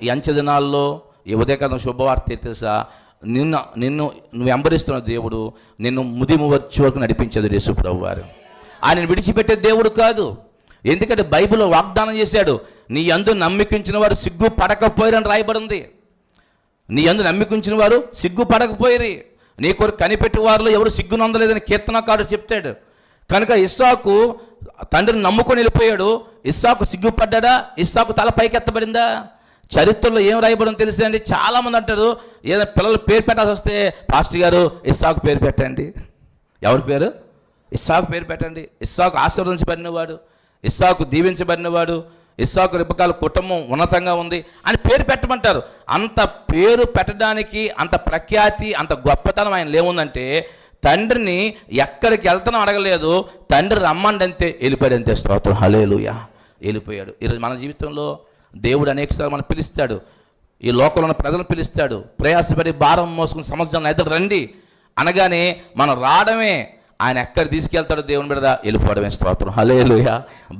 ఈ అంచె దినాల్లో ఈ ఉదయకాలం శుభవార్త తెలుసా, నిన్ను నువ్వు వెంబడిస్తున్న దేవుడు నిన్ను ముదిము వచ్చే వరకు నడిపించేది యేసు ప్రభువు వారు. ఆయన విడిచిపెట్టే దేవుడు కాదు. ఎందుకంటే బైబిల్లో వాగ్దానం చేశాడు, నీ యందు నమ్మికించిన వారు సిగ్గు పడకపోయారని రాయబడింది. నీ యందు నమ్మికించిన వారు సిగ్గు పడకపోయారు. నీ కొరకు కనిపెట్టి వారిలో ఎవరు సిగ్గునందలేదని కీర్తనకారుడు చెప్తాడు. కనుక ఇస్సాకు తండ్రిని నమ్ముకొని వెళ్ళిపోయాడు. ఇస్సాకు సిగ్గుపడ్డా? ఇస్సాకు తల పైకెత్తబడిందా? చరిత్రలో ఏం రాయబడిందో తెలుసా అండి? చాలామంది అంటారు, ఏదైనా పిల్లలు పేరు పెట్టాల్సి వస్తే పాస్టర్ గారు ఇస్సాకు పేరు పెట్టండి. ఎవరి పేరు? ఇస్సాకు పేరు పెట్టండి. ఇస్సాకు ఆశీర్వదించబడినవాడు, ఇస్సాకు దీవించబడినవాడు, ఇస్సాకు రిబకాల కుటుంబం ఉన్నతంగా ఉంది అని పేరు పెట్టమంటారు. అంత పేరు పెట్టడానికి అంత ప్రఖ్యాతి, అంత గొప్పతనం ఆయన ఏముందంటే, తండ్రిని ఎక్కడికి వెళ్తానో అడగలేదు, తండ్రి రమ్మండి అంతే వెళ్ళిపోయాడు, అంతే. స్తోత్రం, హల్లెలూయా. వెళ్ళిపోయాడు. ఈరోజు మన జీవితంలో దేవుడు అనేకసార్లు మనం పిలుస్తాడు. ఈ లోకంలో ఉన్న ప్రజలను పిలుస్తాడు. ప్రయాసపడి భారం మోసుకుని సంవత్సరం ఎదురు రండి అనగానే మనం రావడమే. ఆయన ఎక్కడ తీసుకెళ్తాడో దేవుని బిడ్డ వెళ్ళిపోవడమే. స్తోత్రం, హల్లెలూయా.